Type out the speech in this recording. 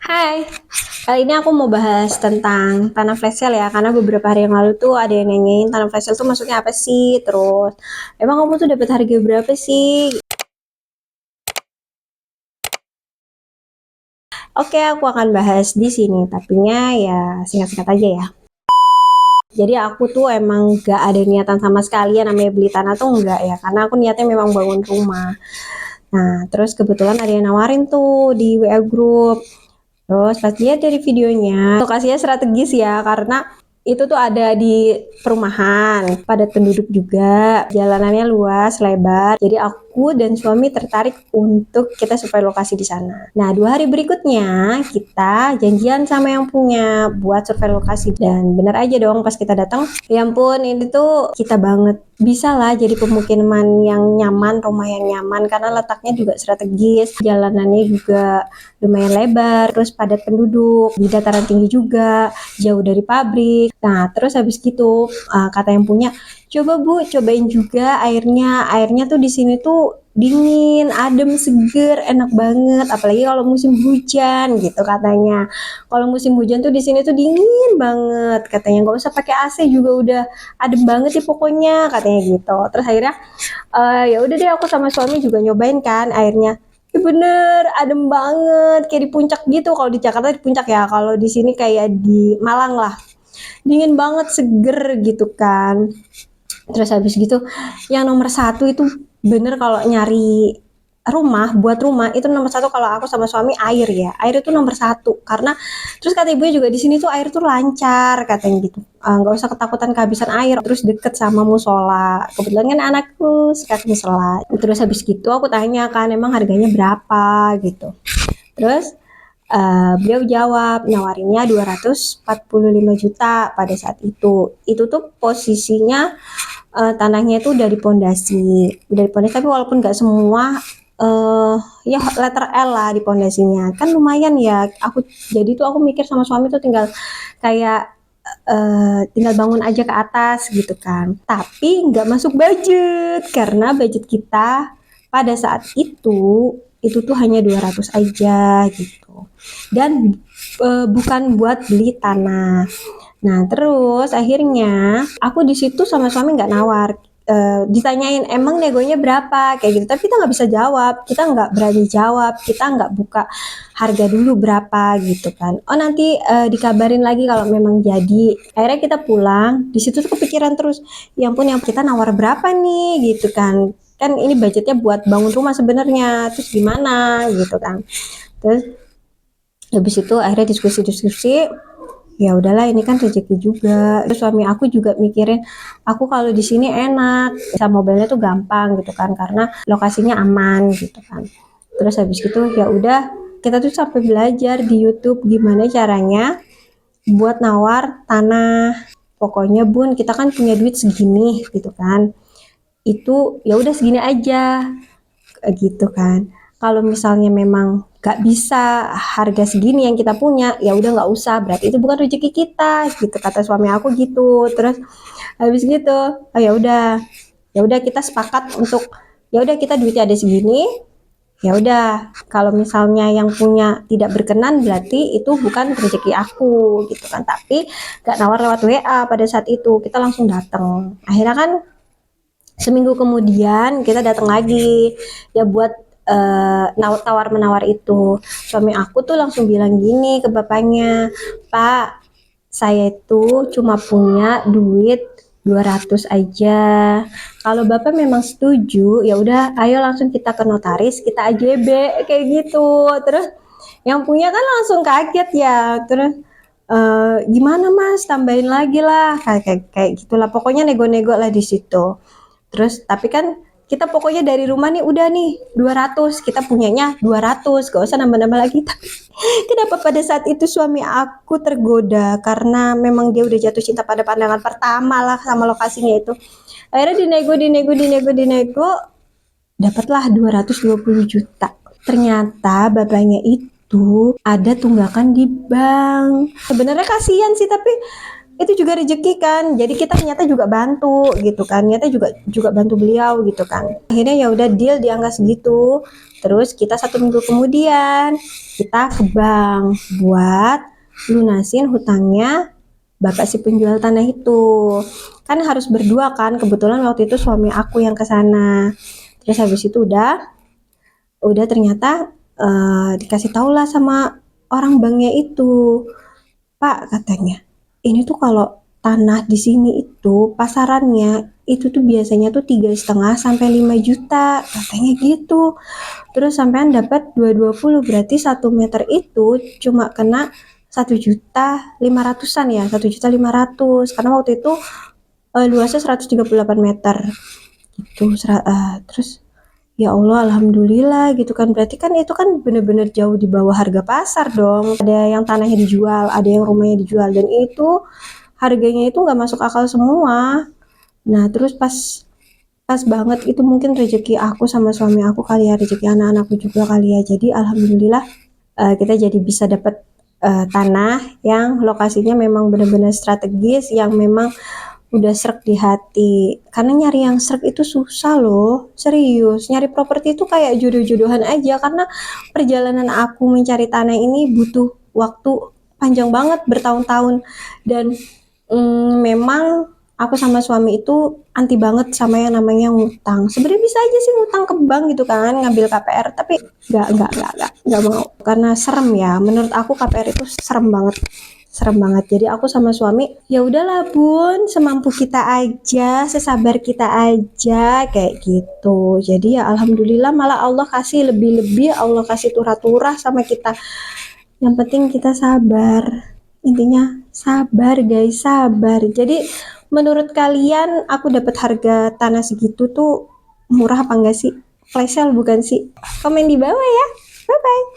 Hai, kali ini aku mau bahas tentang tanah flash sale ya, karena beberapa hari yang lalu tuh ada yang nanyain tanah flash sale tuh maksudnya apa sih, terus emang kamu tuh dapat harga berapa sih? Oke, aku akan bahas di sini, tapinya ya singkat-singkat aja ya. Jadi aku tuh emang gak ada niatan sama sekali ya namanya beli tanah tuh enggak ya, karena aku niatnya memang bangun rumah. Nah, terus kebetulan ada yang nawarin tuh di WA Group. Terus pas lihat dari videonya, lokasinya strategis ya, karena itu tuh ada di perumahan, padat penduduk juga, jalanannya luas, lebar. Jadi aku dan suami tertarik untuk kita survei lokasi di sana. Nah, 2 hari berikutnya kita janjian sama yang punya buat survei lokasi. Dan bener aja dong pas kita datang, ya ampun ini tuh kita banget. Bisa lah jadi pemukiman yang nyaman, rumah yang nyaman, karena letaknya juga strategis, jalanannya juga lumayan lebar, terus padat penduduk, di dataran tinggi juga, jauh dari pabrik. Nah, terus habis gitu kata yang punya, coba Bu, cobain juga airnya. Airnya tuh di sini tuh dingin, adem, seger, enak banget. Apalagi kalau musim hujan gitu katanya. Kalau musim hujan tuh di sini tuh dingin banget katanya. Nggak usah pakai AC juga udah adem banget sih pokoknya katanya gitu. Terus akhirnya ya udah deh aku sama suami juga nyobain kan airnya. Ya bener, adem banget, kayak di puncak gitu. Kalau di Jakarta di puncak ya, kalau di sini kayak di Malang lah. Dingin banget, seger gitu kan. Terus habis gitu, yang nomor satu itu bener kalau nyari rumah, buat rumah itu nomor satu kalau aku sama suami air ya. Air itu nomor satu karena terus kata ibunya juga di sini tuh air tuh lancar katanya gitu. Nggak usah ketakutan kehabisan air. Terus deket sama musola. Kebetulan kan anakku suka ke musola. Terus habis gitu aku tanya kan emang harganya berapa gitu. Terus beliau jawab nawarinnya 245 juta pada saat itu. Itu tuh posisinya tanahnya itu dari pondasi, tapi walaupun nggak semua ya letter L lah di pondasinya. Kan lumayan ya. Jadi tuh aku mikir sama suami tuh tinggal kayak tinggal bangun aja ke atas gitu kan. Tapi nggak masuk budget karena budget kita pada saat itu tuh hanya 200 aja gitu. Dan bukan buat beli tanah. Nah, terus akhirnya aku di situ sama suami nggak nawar. Ditanyain emang negonya berapa kayak gitu, tapi kita nggak bisa jawab, kita nggak berani jawab, kita nggak buka harga dulu berapa gitu kan. Oh nanti dikabarin lagi kalau memang jadi. Akhirnya kita pulang, di situ tuh kepikiran terus, ya ampun yang kita nawar berapa nih gitu kan. Kan ini budgetnya buat bangun rumah sebenarnya, terus gimana gitu kan. Terus habis itu akhirnya diskusi-diskusi, ya udahlah ini kan rezeki juga. Terus suami aku juga mikirin aku kalau di sini enak, bisa mobilnya tuh gampang gitu kan karena lokasinya aman gitu kan. Terus habis itu ya udah kita tuh sampai belajar di YouTube gimana caranya buat nawar tanah. Pokoknya Bun, kita kan punya duit segini gitu kan. Itu ya udah segini aja gitu kan. Kalau misalnya memang gak bisa harga segini yang kita punya, ya udah nggak usah. Berarti itu bukan rezeki kita, gitu kata suami aku gitu. Terus habis gitu, oh ya udah kita sepakat untuk ya udah kita duitnya ada segini. Ya udah, kalau misalnya yang punya tidak berkenan berarti itu bukan rezeki aku gitu kan. Tapi gak nawar lewat WA pada saat itu, kita langsung datang. Akhirnya kan seminggu kemudian kita datang lagi ya buat tawar menawar itu. Suami aku tuh langsung bilang gini ke bapaknya, Pak, saya itu cuma punya duit 200 aja. Kalau bapak memang setuju, ya udah ayo langsung kita ke notaris, kita AJB kayak gitu. Terus yang punya kan langsung kaget ya. Terus gimana Mas, tambahin lagi lah kayak gitulah. Pokoknya nego-nego lah di situ. Terus tapi kan kita pokoknya dari rumah nih udah nih 200, kita punyanya 200, gak usah nambah-nambah lagi. Tapi kenapa pada saat itu suami aku tergoda karena memang dia udah jatuh cinta pada pandangan pertama lah sama lokasinya itu. Akhirnya dinego, dapatlah 220 juta. Ternyata bapaknya itu ada tunggakan di bank. Sebenarnya kasihan sih, tapi itu juga rezeki kan. Jadi kita ternyata juga bantu gitu kan, ternyata juga bantu beliau gitu kan. Akhirnya ya udah deal di angka segitu. Terus kita 1 minggu kemudian kita ke bank buat lunasin hutangnya bapak si penjual tanah itu. Kan harus berdua kan, kebetulan waktu itu suami aku yang ke sana. Terus habis itu udah ternyata dikasih tahu lah sama orang banknya itu, Pak katanya, ini tuh kalau tanah di sini itu pasarannya itu tuh biasanya tuh 3,5 sampai 5 juta katanya gitu. Terus sampean dapat 220, berarti 1 meter itu cuma kena 1,5 jutaan ya, 1,5 jutaan karena waktu itu luasnya 138 meter gitu. Terus ya Allah, alhamdulillah gitu kan. Berarti kan itu kan bener-bener jauh di bawah harga pasar dong. Ada yang tanahnya dijual, ada yang rumahnya dijual, dan itu harganya itu nggak masuk akal semua. Nah, terus pas pas banget itu mungkin rezeki aku sama suami aku kali ya, rezeki anak-anakku juga kali ya. Jadi alhamdulillah kita jadi bisa dapat tanah yang lokasinya memang benar-benar strategis, yang memang udah srek di hati. Karena nyari yang srek itu susah loh, serius. Nyari properti itu kayak jodoh-jodohan aja, karena perjalanan aku mencari tanah ini butuh waktu panjang banget, bertahun-tahun. Dan memang aku sama suami itu anti banget sama yang namanya ngutang. Sebenarnya bisa aja sih ngutang ke bank gitu kan, ngambil KPR, tapi nggak mau, karena serem ya. Menurut aku KPR itu serem banget, serem banget. Jadi aku sama suami, ya udahlah bun, semampu kita aja, sesabar kita aja kayak gitu. Jadi ya alhamdulillah, malah Allah kasih lebih-lebih, Allah kasih turah-turah sama kita. Yang penting kita sabar. Intinya sabar guys, sabar. Jadi menurut kalian aku dapat harga tanah segitu tuh murah apa enggak sih? Flash sale bukan sih? Komen di bawah ya. Bye bye.